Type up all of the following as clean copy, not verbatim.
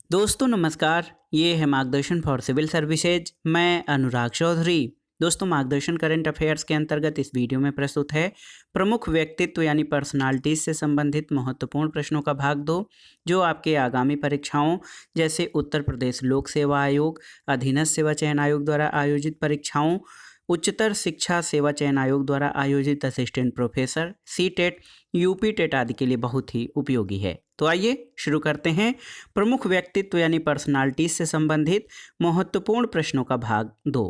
दोस्तों नमस्कार। ये है मार्गदर्शन फॉर सिविल सर्विसेज। मैं अनुराग चौधरी। दोस्तों मार्गदर्शन करंट अफेयर्स के अंतर्गत इस वीडियो में प्रस्तुत है प्रमुख व्यक्तित्व यानी पर्सनालिटीज से संबंधित महत्वपूर्ण प्रश्नों का भाग 2, जो आपके आगामी परीक्षाओं जैसे उत्तर प्रदेश लोक सेवा आयोग, अधीनस्थ सेवा चयन आयोग द्वारा आयोजित परीक्षाओं, उच्चतर शिक्षा सेवा चयन आयोग द्वारा आयोजित assistant professor, C TET, UP TET आदि के लिए बहुत ही उपयोगी है। तो आइए शुरू करते हैं प्रमुख व्यक्तित्व यानी पर्सनालिटीज से संबंधित महत्वपूर्ण प्रश्नों का भाग 2।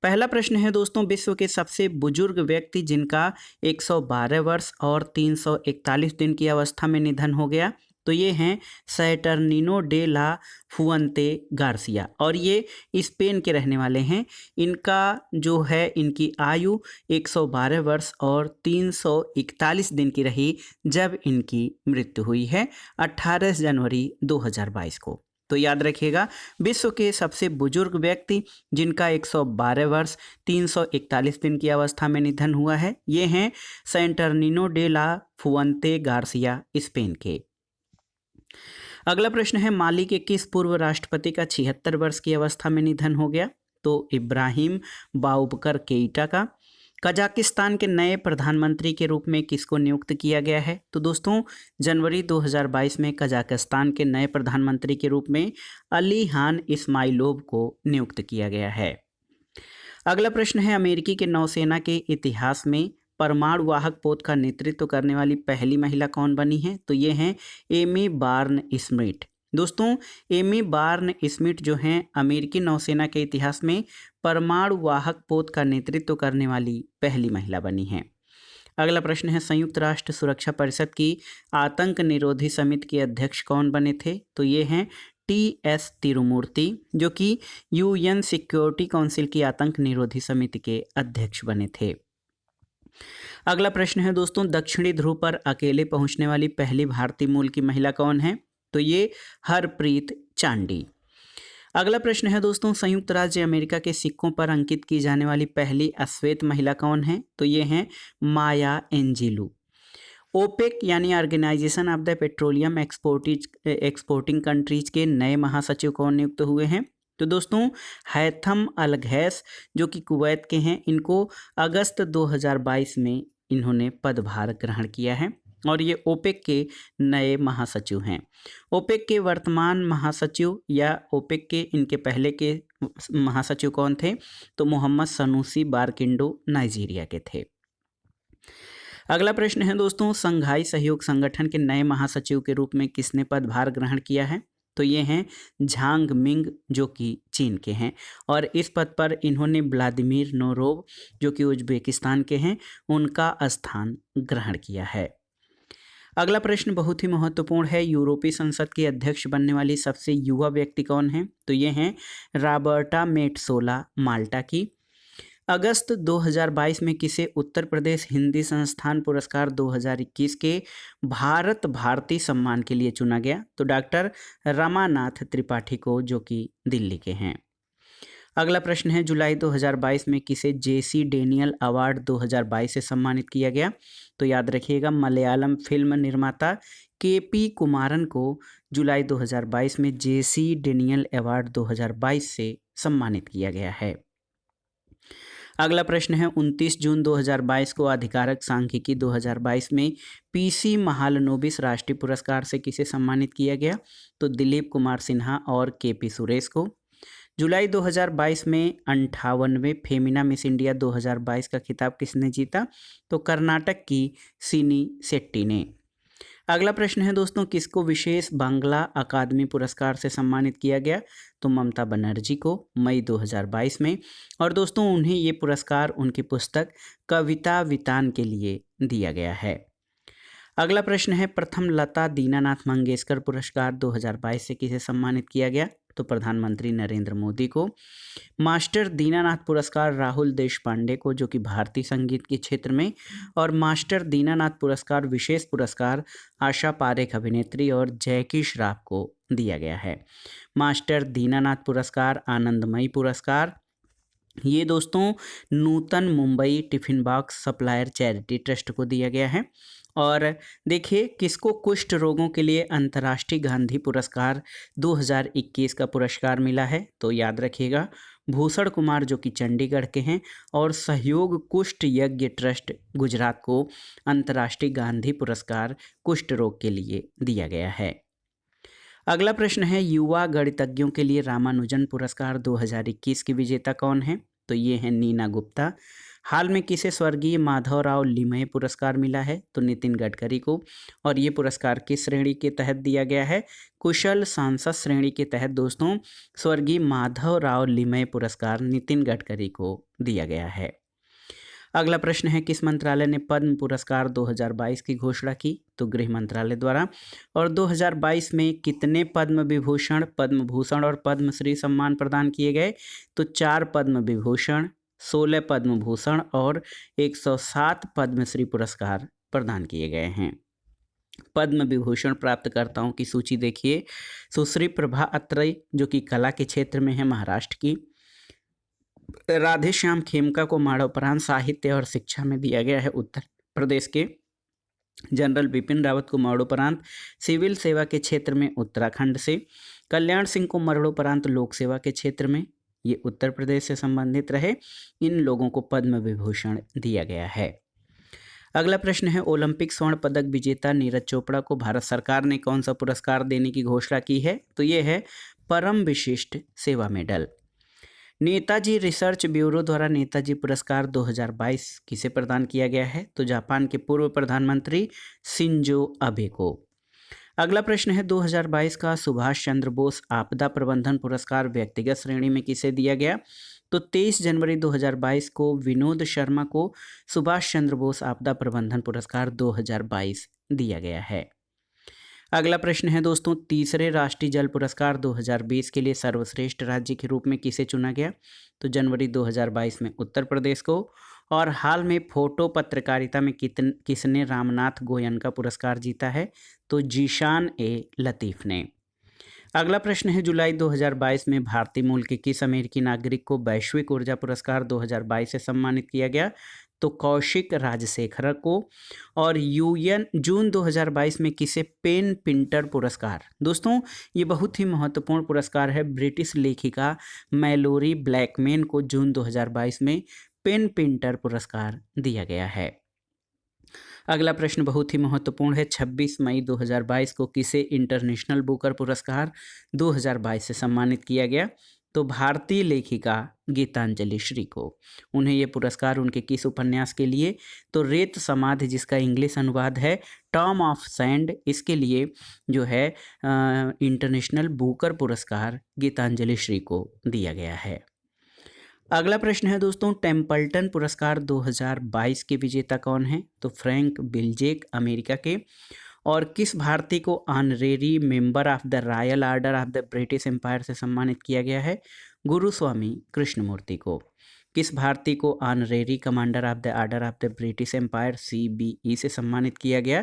पहला प्रश्न है दोस्तों, विश्व के सबसे बुजुर्ग व्यक्ति जिनका 112 वर्ष और 341 दिन की अवस्था में निधन हो गया, तो ये हैं सैटर्निनो डे ला फुअंते गार्सिया और ये स्पेन के रहने वाले हैं। इनका जो है इनकी आयु 112 वर्ष और 341 दिन की रही जब इनकी मृत्यु हुई है 18 जनवरी 2022 को। तो याद रखिएगा, विश्व के सबसे बुजुर्ग व्यक्ति जिनका 112 वर्ष 341 दिन की अवस्था में निधन हुआ है, ये हैं सैटर्निनो डे ला फुअंते गार्सिया, स्पेन के। अगला प्रश्न है, माली के किस पूर्व राष्ट्रपति का 76 वर्ष की अवस्था में निधन हो गया, तो इब्राहिम बाउबकर केइटा का। कजाकिस्तान के नए प्रधानमंत्री के रूप में किसको नियुक्त किया गया है, तो दोस्तों जनवरी 2022 में कजाकिस्तान के नए प्रधानमंत्री के रूप में अलीहान इस्माइलोव को नियुक्त किया गया है। अगला प्रश्न है, अमेरिकी के नौसेना के इतिहास में परमाणु वाहक पोत का नेतृत्व करने वाली पहली महिला कौन बनी है, तो ये हैं एमी बार्न स्मिथ। दोस्तों एमी बार्न स्मिथ जो हैं अमेरिकी नौसेना के इतिहास में परमाणु वाहक पोत का नेतृत्व करने वाली पहली महिला बनी हैं। अगला प्रश्न है, संयुक्त राष्ट्र सुरक्षा परिषद की आतंक निरोधी समिति के अध्यक्ष कौन बने थे, तो ये हैं टी.एस. तिरुमूर्ति, जो कि यूएन सिक्योरिटी काउंसिल की आतंक निरोधी समिति के अध्यक्ष बने थे। अगला प्रश्न है दोस्तों, दक्षिणी ध्रुव पर अकेले पहुंचने वाली पहली भारतीय मूल की महिला कौन है, तो ये हरप्रीत चांडी। अगला प्रश्न है दोस्तों, संयुक्त राज्य अमेरिका के सिक्कों पर अंकित की जाने वाली पहली अश्वेत महिला कौन है, तो ये हैं माया एंजेलू। ओपेक यानी organization of the petroleum exporting countries के नए महासचिव कौन नियुक्त हुए हैं, तो दोस्तों हैथम अल घैस, जो कि कुवैत के हैं, इनको अगस्त 2022 में इन्होंने पदभार ग्रहण किया है और ये ओपेक के नए महासचिव हैं। ओपेक के वर्तमान महासचिव या ओपेक के इनके पहले के महासचिव कौन थे, तो मोहम्मद सनूसी बारकिंडो नाइजीरिया के थे। अगला प्रश्न है दोस्तों, संघाई सहयोग संगठन के नए महासचिव के रूप में किसने पदभार ग्रहण किया है, तो ये हैं झांग मिंग, जो कि चीन के हैं और इस पद पर इन्होंने व्लादिमीर नोरोव, जो कि उज्बेकिस्तान के हैं, उनका स्थान ग्रहण किया है। अगला प्रश्न बहुत ही महत्वपूर्ण है, यूरोपीय संसद के अध्यक्ष बनने वाली सबसे युवा व्यक्ति कौन है, तो ये हैं रॉबर्टा मेट्सोला, माल्टा की। अगस्त 2022 में किसे उत्तर प्रदेश हिंदी संस्थान पुरस्कार 2021 के भारत भारती सम्मान के लिए चुना गया, तो डॉक्टर रमानाथ त्रिपाठी को, जो कि दिल्ली के हैं। अगला प्रश्न है, जुलाई 2022 में किसे जेसी डेनियल अवार्ड 2022 से सम्मानित किया गया, तो याद रखिएगा मलयालम फिल्म निर्माता केपी कुमारन को जुलाई 2022 में जेसी डेनियल अवार्ड 2022 से सम्मानित किया गया है। अगला प्रश्न है, 29 जून 2022 को आधिकारिक सांख्यिकी 2022 में पीसी महालनोबिस राष्ट्रीय पुरस्कार से किसे सम्मानित किया गया, तो दिलीप कुमार सिन्हा और केपी सुरेश को। जुलाई 2022 में 58वें फेमिना मिस इंडिया 2022 का खिताब किसने जीता, तो कर्नाटक की सिनी शेट्टी ने। अगला प्रश्न है दोस्तों, किसको विशेष बांग्ला अकादमी पुरस्कार से सम्मानित किया गया, तो ममता बनर्जी को मई 2022 में, और दोस्तों उन्हें ये पुरस्कार उनकी पुस्तक कविता वितान के लिए दिया गया है। अगला प्रश्न है, प्रथम लता दीनानाथ मंगेशकर पुरस्कार 2022 से किसे सम्मानित किया गया, तो प्रधानमंत्री नरेंद्र मोदी को। मास्टर दीनानाथ पुरस्कार राहुल देशपांडे को, जो कि भारतीय संगीत के क्षेत्र में, और मास्टर दीनानाथ पुरस्कार विशेष पुरस्कार आशा पारेख अभिनेत्री और जैकी श्रॉफ को दिया गया है। मास्टर दीनानाथ पुरस्कार आनंदमयी पुरस्कार ये दोस्तों Nutan Mumbai tiffin box supplier charity trust को दिया गया है। और देखिए किसको कुष्ठ रोगों के लिए अंतर्राष्ट्रीय गांधी पुरस्कार 2021 का पुरस्कार मिला है, तो याद रखिएगा भूषण कुमार जो कि चंडीगढ़ के हैं, और सहयोग कुष्ठ यज्ञ ट्रस्ट गुजरात को अंतर्राष्ट्रीय गांधी पुरस्कार कुष्ठ रोग के लिए दिया गया है। अगला प्रश्न है युवा गणितज्ञों के लिए रामानुजन पुरस्कार 2021 की विजेता कौन है, तो ये है नीना गुप्ता। हाल में किसे स्वर्गीय माधवराव लिमये पुरस्कार मिला है, तो नितिन गडकरी को। और ये पुरस्कार किस श्रेणी के तहत दिया गया है, कुशल सांसद श्रेणी के तहत दोस्तों स्वर्गीय माधवराव लिमये पुरस्कार नितिन गडकरी को दिया गया है। अगला प्रश्न है किस मंत्रालय ने पद्म पुरस्कार 2022 की घोषणा की, तो गृह मंत्रालय द्वारा। और 2022 में कितने पद्म विभूषण, पद्म भूषण और पद्मश्री सम्मान प्रदान किए गए, तो 4 पद्म विभूषण, 16 पद्म भूषण और 107 पद्मश्री पुरस्कार प्रदान किए गए हैं। पद्म विभूषण प्राप्तकर्ताओं की सूची देखिए, सुश्री प्रभा अत्रेय जो कि कला के क्षेत्र में है महाराष्ट्र की, राधेश्याम खेमका को मरणोपरांत साहित्य और शिक्षा में दिया गया है उत्तर प्रदेश के, जनरल बिपिन रावत को मरणोपरांत सिविल सेवा के क्षेत्र में उत्तराखंड से, कल्याण सिंह को मरणोपरांत लोक सेवा के क्षेत्र में, ये उत्तर प्रदेश से संबंधित रहे, इन लोगों को पद्म विभूषण दिया गया है। अगला प्रश्न है ओलंपिक स्वर्ण पदक विजेता नीरज चोपड़ा को भारत सरकार ने कौन सा पुरस्कार देने की घोषणा की है, तो ये है परम विशिष्ट सेवा मेडल। नेताजी रिसर्च ब्यूरो द्वारा नेताजी पुरस्कार 2022 किसे प्रदान किया गया है, तो जापान के पूर्व प्रधानमंत्री शिंजो अबे को। अगला प्रश्न है 2022 का सुभाष चंद्र बोस आपदा प्रबंधन पुरस्कार व्यक्तिगत श्रेणी में किसे दिया गया, तो 23 जनवरी 2022 को विनोद शर्मा को सुभाष चंद्र बोस आपदा प्रबंधन पुरस्कार 2022 दिया गया है। अगला प्रश्न है दोस्तों तीसरे राष्ट्रीय जल पुरस्कार 2020 के लिए सर्वश्रेष्ठ राज्य के रूप में किसे चुना गया, तो जनवरी 2022 में उत्तर प्रदेश को। और हाल में फोटो पत्रकारिता में किसने रामनाथ गोयन का पुरस्कार जीता है, तो जीशान ए लतीफ़ ने। अगला प्रश्न है जुलाई 2022 में भारतीय मूल के किस अमेरिकी नागरिक को वैश्विक ऊर्जा पुरस्कार 2022 से सम्मानित किया गया, तो कौशिक राजशेखर को। और यूएन जून 2022 में किसे पेन पिंटर पुरस्कार, दोस्तों ये बहुत ही महत्वपूर्ण पुरस्कार है, ब्रिटिश लेखिका मैलोरी ब्लैकमैन को जून 2022 में पेन पिंटर पुरस्कार दिया गया है। अगला प्रश्न बहुत ही महत्वपूर्ण है 26 मई 2022 को किसे इंटरनेशनल बुकर पुरस्कार 2022 से सम्मानित किया गया, तो भारतीय लेखिका गीतांजलि श्री को। उन्हें ये पुरस्कार उनके किस उपन्यास के लिए, तो रेत समाधि जिसका इंग्लिश अनुवाद है टॉम ऑफ सैंड, इसके लिए जो है इंटरनेशनल बुकर पुरस्कार गीतांजलि श्री को दिया गया है। अगला प्रश्न है दोस्तों टेम्पल्टन पुरस्कार 2022 के विजेता कौन है, तो फ्रैंक बिल्जेक अमेरिका के। और किस भारतीय को honorary member of the Royal Order of the British Empire से सम्मानित किया गया है, गुरुस्वामी कृष्णमूर्ति को। किस भारतीय को honorary commander of the Order of the British Empire CBE से सम्मानित किया गया,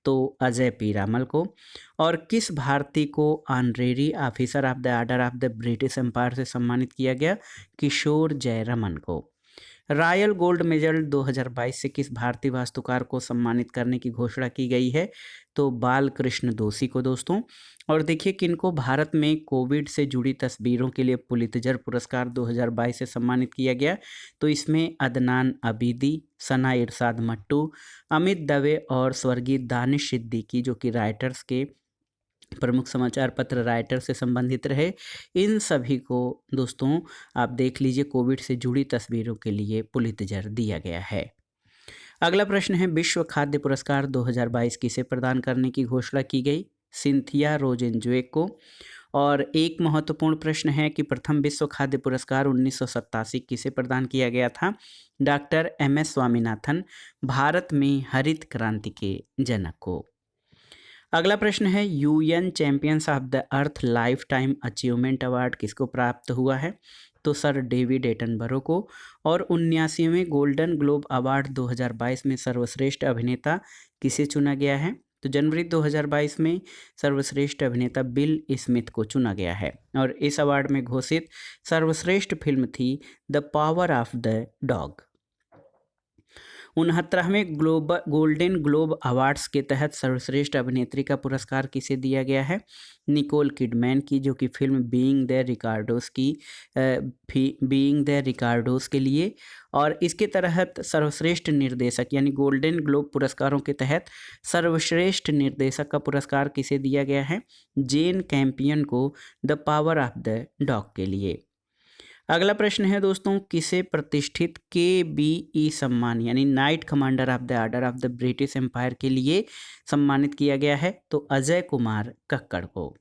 तो अजय पी रामल को। और किस भारतीय को honorary officer of the Order of the British Empire से सम्मानित किया गया, किशोर जयरमन को। रॉयल गोल्ड मेडल 2022 से किस भारतीय वास्तुकार को सम्मानित करने की घोषणा की गई है, तो बालकृष्ण दोषी को दोस्तों। और देखिए किनको भारत में कोविड से जुड़ी तस्वीरों के लिए पुलित्जर पुरस्कार 2022 से सम्मानित किया गया, तो इसमें अदनान अबीदी, सना इरशाद मट्टू, अमित दवे और स्वर्गीय दानिश सिद्दीकी जो कि राइटर्स के प्रमुख समाचार पत्र राइटर से संबंधित रहे, इन सभी को दोस्तों आप देख लीजिए कोविड से जुड़ी तस्वीरों के लिए पुलित्जर दिया गया है। अगला प्रश्न है विश्व खाद्य पुरस्कार 2022 किसे प्रदान करने की घोषणा की गई, सिंथिया रोजेंजुएक को। और एक महत्वपूर्ण प्रश्न है कि प्रथम विश्व खाद्य पुरस्कार 1987 किसे प्रदान किया गया था, डॉक्टर MS स्वामीनाथन, भारत में हरित क्रांति के जनक को। अगला प्रश्न है UN champions of the earth life time achievement award किसको प्राप्त हुआ है, तो सर डेविड एटनबरो को। और 79वें गोल्डन ग्लोब अवार्ड 2022 में सर्वश्रेष्ठ अभिनेता किसे चुना गया है, तो जनवरी 2022 में सर्वश्रेष्ठ अभिनेता बिल स्मिथ को चुना गया है। और इस अवार्ड में घोषित सर्वश्रेष्ठ फिल्म थी the Power of the Dog. 69वें गोल्डन ग्लोब अवार्ड्स के तहत सर्वश्रेष्ठ अभिनेत्री का पुरस्कार किसे दिया गया है? निकोल किडमैन की, जो कि फिल्म बीइंग द रिकार्डोस के लिए। और इसके तहत सर्वश्रेष्ठ निर्देशक यानी गोल्डन ग्लोब पुरस्कारों के तहत सर्वश्रेष्ठ निर्देशक का पुरस्कार किसे दिया गया है? जेन कैम्पियन को the Power of the dog के लिए। अगला प्रश्न है दोस्तों, किसे प्रतिष्ठित KBE सम्मान यानी Knight Commander of the Order of the British Empire के लिए सम्मानित किया गया है? तो अजय कुमार कक्कड़ को।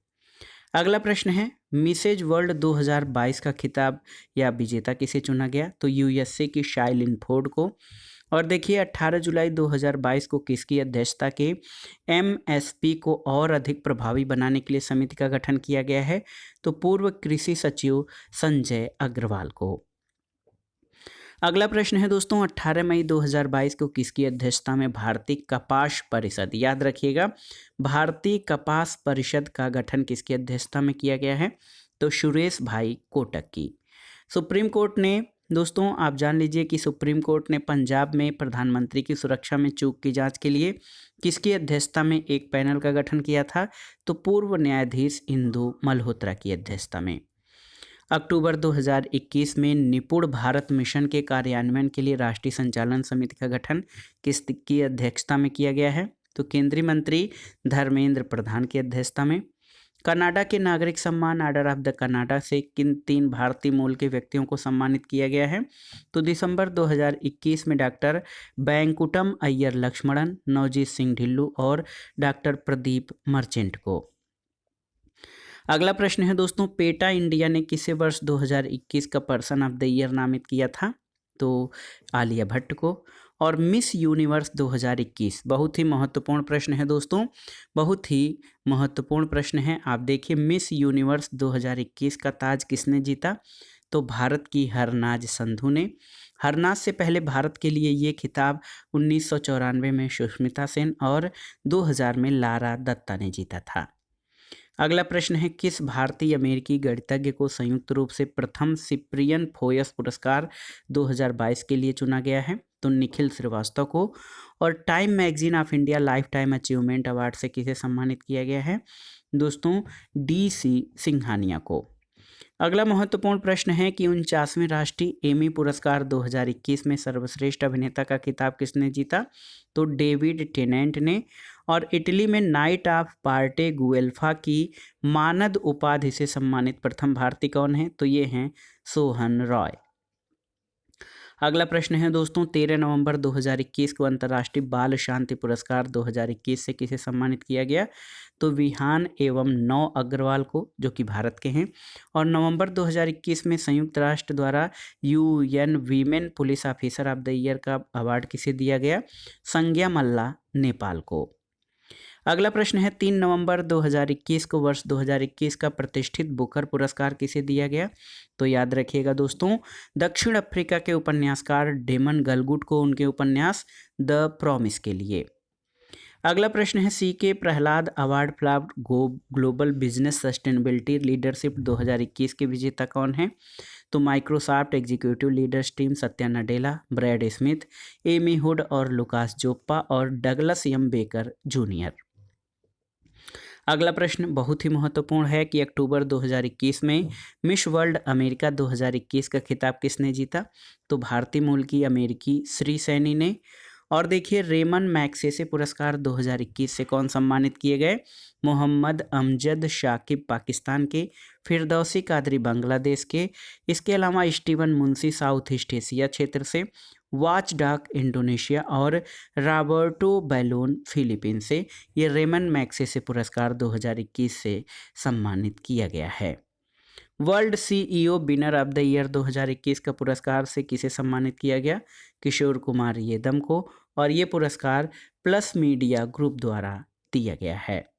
अगला प्रश्न है, मिसेज वर्ल्ड 2022 का खिताब या विजेता किसे चुना गया? तो USA की शाइलिन फोर्ड को। और देखिए 18 जुलाई 2022 को किसकी अध्यक्षता के MSP को और अधिक प्रभावी बनाने के लिए समिति का गठन किया गया है? तो पूर्व कृषि सचिव संजय अग्रवाल को। अगला प्रश्न है दोस्तों, 18 मई 2022 को किसकी अध्यक्षता में भारतीय कपास परिषद, याद रखिएगा भारतीय कपास परिषद का गठन किसकी अध्यक्षता में किया गया है? तो सुरेश भाई कोटक की। सुप्रीम कोर्ट ने दोस्तों, आप जान लीजिए कि सुप्रीम कोर्ट ने पंजाब में प्रधानमंत्री की सुरक्षा में चूक की जांच के लिए किसकी अध्यक्षता में एक पैनल का गठन किया था? तो पूर्व न्यायाधीश इंदु मल्होत्रा की अध्यक्षता में। अक्टूबर 2021 में निपुण भारत मिशन के कार्यान्वयन के लिए राष्ट्रीय संचालन समिति का गठन किसकी अध्यक्षता में किया गया है? तो केंद्रीय मंत्री धर्मेंद्र प्रधान की अध्यक्षता में। कनाडा के नागरिक सम्मान ऑर्डर ऑफ द कनाडा से किन 3 भारतीय मूल के व्यक्तियों को सम्मानित किया गया है? तो दिसंबर 2021 में डॉक्टर बैंकुटम अय्यर लक्ष्मणन, नवजीत सिंह ढिल्लू और डॉक्टर प्रदीप मर्चेंट को। अगला प्रश्न है दोस्तों, पेटा इंडिया ने किसे वर्ष 2021 का पर्सन ऑफ द ईयर नामित किया था? तो आलिया भट्ट को। और मिस यूनिवर्स 2021, बहुत ही महत्वपूर्ण प्रश्न है दोस्तों, बहुत ही महत्वपूर्ण प्रश्न है। आप देखिए मिस यूनिवर्स 2021 का ताज किसने जीता? तो भारत की हरनाज संधू ने। हरनाज से पहले भारत के लिए ये खिताब 1994 में सुष्मिता सेन और 2000 में लारा दत्ता ने जीता था। अगला प्रश्न है, किस भारतीय अमेरिकी गणितज्ञ को संयुक्त रूप से प्रथम सिप्रियन फोयस पुरस्कार 2022 के लिए चुना गया है? तो निखिल श्रीवास्तव को। और time magazine of India life time achievement award से किसे सम्मानित किया गया है? दोस्तों DC सिंघानिया को। अगला महत्वपूर्ण प्रश्न है कि 49वें राष्ट्रीय एमी पुरस्कार 2021 में सर्वश्रेष्ठ अभिनेता का खिताब किसने जीता? तो डेविड टेनेंट ने। और इटली में नाइट ऑफ पार्टे गुएल्फा की मानद उपाधि से सम्मानित प्रथम भारतीय कौन है? तो ये हैं सोहन रॉय। अगला प्रश्न है दोस्तों, 13 नवंबर 2021 को अंतर्राष्ट्रीय बाल शांति पुरस्कार 2021 से किसे सम्मानित किया गया? तो विहान एवं नौ अग्रवाल को, जो कि भारत के हैं। और नवंबर 2021 में संयुक्त राष्ट्र द्वारा UN women police officer of the year का अवार्ड किसे दिया गया? संज्ञा मल्ला नेपाल को। अगला प्रश्न है, 3 नवंबर 2021 को वर्ष 2021 का प्रतिष्ठित बुकर पुरस्कार किसे दिया गया? तो याद रखिएगा दोस्तों, दक्षिण अफ्रीका के उपन्यासकार डेमन गलगुट को उनके उपन्यास द प्रॉमिस के लिए। अगला प्रश्न है, CK Prahalad award for global business sustainability leadership 2021 के विजेता कौन है? तो Microsoft executive leaders team Satya Nadella, Brad Smith, Amy Hood और लुकास जोप्पा और डगलस एम बेकर जूनियर। अगला प्रश्न बहुत ही महत्वपूर्ण है कि अक्टूबर 2021 में मिस वर्ल्ड अमेरिका 2021 का खिताब किसने जीता? तो भारतीय मूल की अमेरिकी श्री सैनी ने। और देखिए रेमन मैग्सेसे पुरस्कार 2021 से कौन सम्मानित किए गए? मोहम्मद अमजद शाकिब पाकिस्तान के, फिरदौसी कादरी बांग्लादेश के, इसके अलावा Steven Munshi south east Asia क्षेत्र से, वाच डॉग इंडोनेशिया और रॉबर्टो बैलोन फिलीपीन से ये रेमन मैग्सेसे पुरस्कार 2021 से सम्मानित किया गया है। World CEO winner of the year 2021 का पुरस्कार से किसे सम्मानित किया गया? किशोर कुमार येदम को। और ये पुरस्कार प्लस मीडिया ग्रुप द्वारा दिया गया है।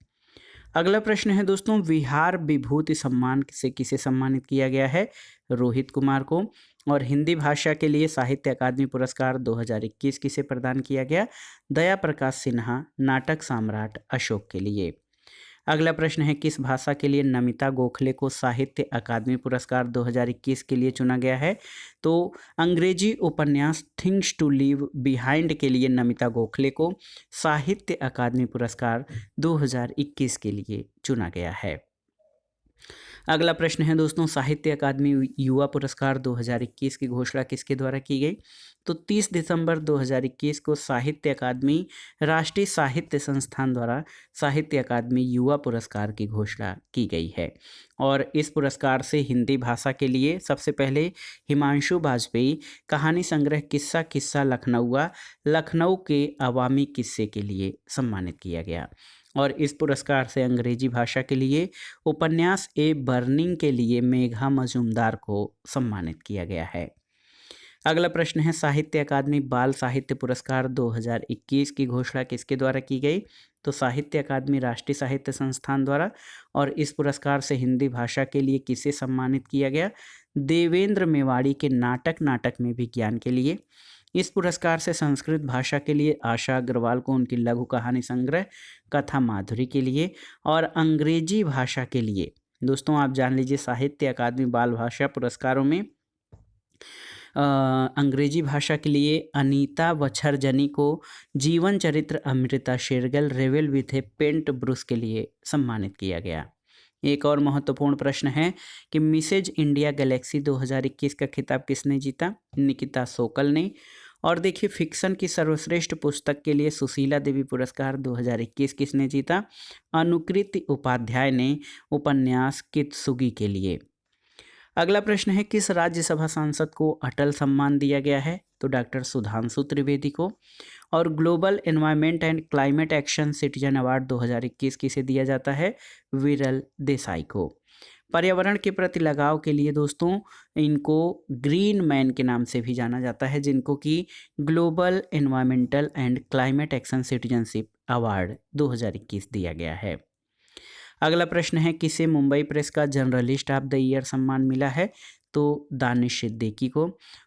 अगला प्रश्न है दोस्तों, विहार विभूति सम्मान से किसे सम्मानित किया गया है? रोहित कुमार को। और हिंदी भाषा के लिए साहित्य अकादमी पुरस्कार 2021 किसे प्रदान किया गया? दया प्रकाश सिन्हा, नाटक सम्राट अशोक के लिए। अगला प्रश्न है, किस भाषा के लिए नमिता गोखले को साहित्य अकादमी पुरस्कार 2021 के लिए चुना गया है? तो अंग्रेजी उपन्यास थिंग्स टू लीव बिहाइंड के लिए नमिता गोखले को साहित्य अकादमी पुरस्कार 2021 के लिए चुना गया है। अगला प्रश्न है दोस्तों, साहित्य अकादमी युवा पुरस्कार 2021 की घोषणा किसके द्वारा की गई? तो 30 दिसंबर 2021 को साहित्य अकादमी राष्ट्रीय साहित्य संस्थान द्वारा साहित्य अकादमी युवा पुरस्कार की घोषणा की गई है। और इस पुरस्कार से हिंदी भाषा के लिए सबसे पहले हिमांशु वाजपेयी कहानी संग्रह किस्सा किस्सा लखनऊआ लखनऊ के अवामी किस्से के लिए सम्मानित किया गया। और इस पुरस्कार से अंग्रेजी भाषा के लिए उपन्यास ए बर्निंग के लिए मेघा मजूमदार को सम्मानित किया गया है। अगला प्रश्न है, साहित्य अकादमी बाल साहित्य पुरस्कार 2021 की घोषणा किसके द्वारा की गई? तो साहित्य अकादमी राष्ट्रीय साहित्य संस्थान द्वारा। और इस पुरस्कार से हिंदी भाषा के लिए किसे सम्मानित किया गया? देवेंद्र मेवाड़ी के नाटक में विज्ञान के लिए। इस पुरस्कार से संस्कृत भाषा के लिए आशा अग्रवाल को उनकी लघु कहानी संग्रह कथा माधुरी के लिए। और अंग्रेजी भाषा के लिए दोस्तों आप जान लीजिए, साहित्य अकादमी बाल भाषा पुरस्कारों में अंग्रेजी भाषा के लिए अनीता वछरजनी को जीवन चरित्र Amrita Shergil revel with a paint brush के लिए सम्मानित किया गया। एक और महत्वपूर्ण प्रश्न है कि मिसेज इंडिया गैलेक्सी 2021 का खिताब किसने जीता? निकिता सोकल ने। और देखिए, फिक्शन की सर्वश्रेष्ठ पुस्तक के लिए सुशीला देवी पुरस्कार 2021 किसने जीता? अनुकृति उपाध्याय ने उपन्यास कित्सुगी के लिए। अगला प्रश्न है, किस राज्यसभा सांसद को अटल सम्मान दिया गया है? तो डॉक्टर सुधांशु त्रिवेदी को। और global environment and climate action citizen award 2021 किसे दिया जाता है? विरल देसाई को। पर्यावरण के प्रति लगाव के लिए दोस्तों इनको ग्रीन मैन के नाम से भी जाना जाता है, जिनको कि global environmental and climate action citizenship award 2021 दिया गया है। अगला प्रश्न है, किसे मुंबई प्रेस का जर्नलिस्ट ऑफ द ईयर सम्मान मिला है? तो दानिश सिद्दीकी को।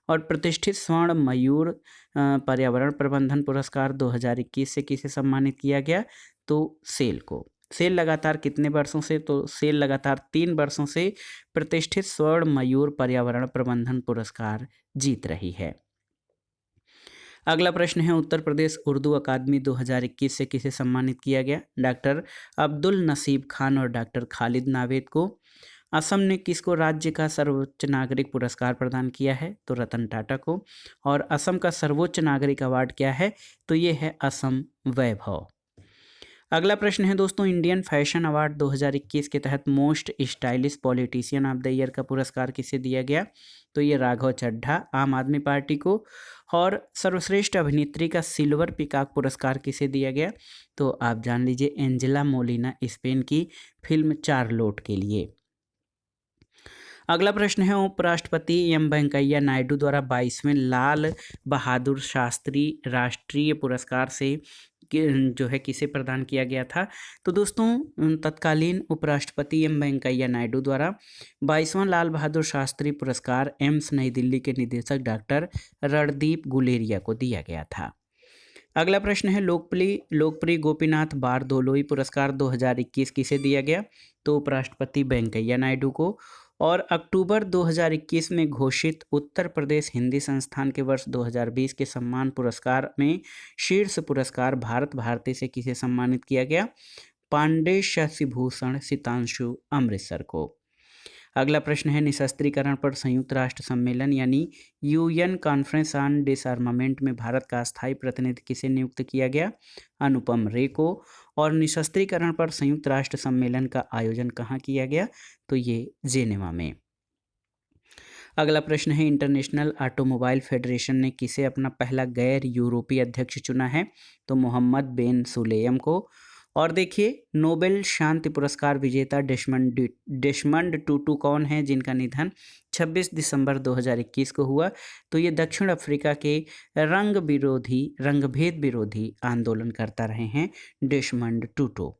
और प्रतिष्ठित स्वर्ण मयूर पर्यावरण प्रबंधन पुरस्कार 2021 से किसे सम्मानित किया गया? तो सेल को। सेल लगातार कितने वर्षों से? तो सेल लगातार 3 वर्षों से प्रतिष्ठित स्वर्ण मयूर पर्यावरण प्रबंधन पुरस्कार जीत रही है। अगला प्रश्न है, उत्तर प्रदेश उर्दू अकादमी 2021 से किसे सम्मानित किया गया? डॉक्टर अब्दुल नसीब खान और डॉक्टर खालिद नावेद को। असम ने किसको राज्य का सर्वोच्च नागरिक पुरस्कार प्रदान किया है? तो रतन टाटा को। और असम का सर्वोच्च नागरिक अवार्ड क्या है? तो ये है असम वैभव। अगला प्रश्न है दोस्तों, इंडियन फैशन अवार्ड 2021 के तहत most stylish politician of the year का पुरस्कार किसे दिया गया? तो ये राघव चड्ढा आम आदमी पार्टी को। और सर्वश्रेष्ठ अभिनेत्री का सिल्वर पिकॉक पुरस्कार किसे दिया गया? तो आप जान लीजिए, एंजेला मोलिना स्पेन की फिल्म चार्लोट के लिए। अगला प्रश्न है, उपराष्ट्रपति एम वेंकैया नायडू द्वारा 22वें लाल बहादुर शास्त्री राष्ट्रीय पुरस्कार से जो है किसे प्रदान किया गया था? तो दोस्तों तत्कालीन उपराष्ट्रपति एम वेंकैया नायडू द्वारा 22वां लाल बहादुर शास्त्री पुरस्कार एम्स नई दिल्ली के निदेशक डॉक्टर रणदीप गुलेरिया को दिया गया था। अगला प्रश्न है, लोकप्रिय गोपीनाथ बारदोलोई पुरस्कार 2021 किसे दिया गया? तो उपराष्ट्रपति वेंकैया नायडू को। और अक्टूबर 2021 में घोषित उत्तर प्रदेश हिंदी संस्थान के वर्ष 2020 के सम्मान पुरस्कार में शीर्ष पुरस्कार भारत भारती से किसे सम्मानित किया गया? पांडे शशिभूषण सितांशु अमृतसर को। अगला प्रश्न है, निशस्त्रीकरण पर संयुक्त राष्ट्र सम्मेलन यानी यूएन कॉन्फ्रेंस ऑन डिसआर्मामेंट में भारत का स्थायी प्रतिनिधि किसे नियुक्त किया गया? अनुपम रे को। और निशस्त्रीकरण पर संयुक्त राष्ट्र सम्मेलन का आयोजन कहाँ किया गया? तो ये जेनेवा में। अगला प्रश्न है, इंटरनेशनल ऑटोमोबाइल फेडरेशन ने किसे अपना पहला गैर यूरोपीय अध्यक्ष चुना है? तो मोहम्मद बेन सुलेम को। और देखिए, नोबेल शांति पुरस्कार विजेता डेस्मंड टूटू कौन है जिनका निधन 26 दिसंबर 2021 को हुआ? तो ये दक्षिण अफ्रीका के रंगभेद विरोधी आंदोलन करता रहे हैं डेस्मंड टूटू।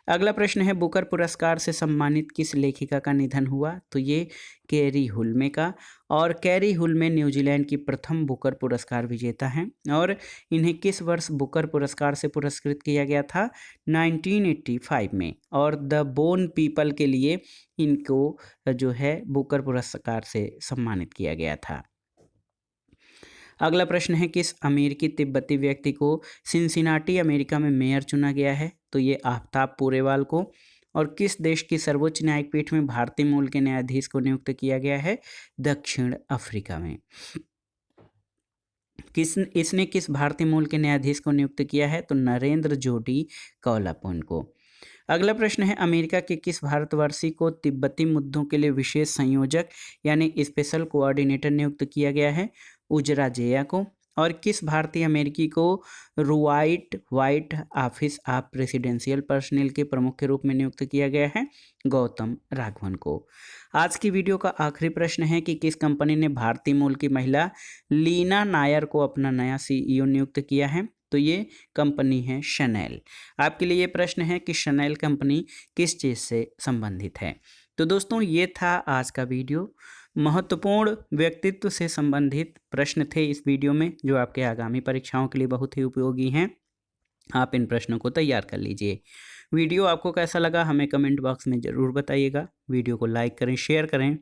अगला प्रश्न है बुकर पुरस्कार से सम्मानित किस लेखिका का निधन हुआ? तो ये कैरी हुल्मे का। और कैरी हुल्मे न्यूजीलैंड की प्रथम बुकर पुरस्कार विजेता हैं और इन्हें किस वर्ष बुकर पुरस्कार से पुरस्कृत किया गया था? 1985 में। और द बोन पीपल के लिए इनको जो है बुकर पुरस्कार से सम्मानित किया गया था। अगला प्रश्न है किस अमेरिकी तिब्बती व्यक्ति को सिनसिनाटी अमेरिका में मेयर चुना गया है? तो ये आफ्ताब पूरेवाल को। और किस देश की सर्वोच्च न्यायिक पीठ में भारतीय मूल के न्यायाधीश को नियुक्त किया गया है? दक्षिण अफ्रीका में। इसने किस भारतीय मूल के न्यायाधीश को नियुक्त किया है? तो नरेंद्र जोडी कौलापुन को। अगला प्रश्न है अमेरिका के किस भारतवर्षी को तिब्बती मुद्दों के लिए विशेष संयोजक यानी स्पेशल कोऑर्डिनेटर नियुक्त किया गया है? उजरा जेया को। और किस भारतीय अमेरिकी को रुवाइट White Office of Presidential Personnel के प्रमुख के रूप में नियुक्त किया गया है? गौतम राघवन को। आज की वीडियो का आखिरी प्रश्न है कि किस कंपनी ने भारतीय मूल की महिला लीना नायर को अपना नया CEO नियुक्त किया है? तो ये कंपनी है शनैल। आपके लिए ये प्रश्न है कि शनैल कंपनी किस चीज़ से संबंधित है? तो दोस्तों ये था आज का वीडियो। महत्वपूर्ण व्यक्तित्व से संबंधित प्रश्न थे इस वीडियो में जो आपके आगामी परीक्षाओं के लिए बहुत ही उपयोगी हैं। आप इन प्रश्नों को तैयार कर लीजिए। वीडियो आपको कैसा लगा हमें कमेंट बॉक्स में ज़रूर बताइएगा। वीडियो को लाइक करें, शेयर करें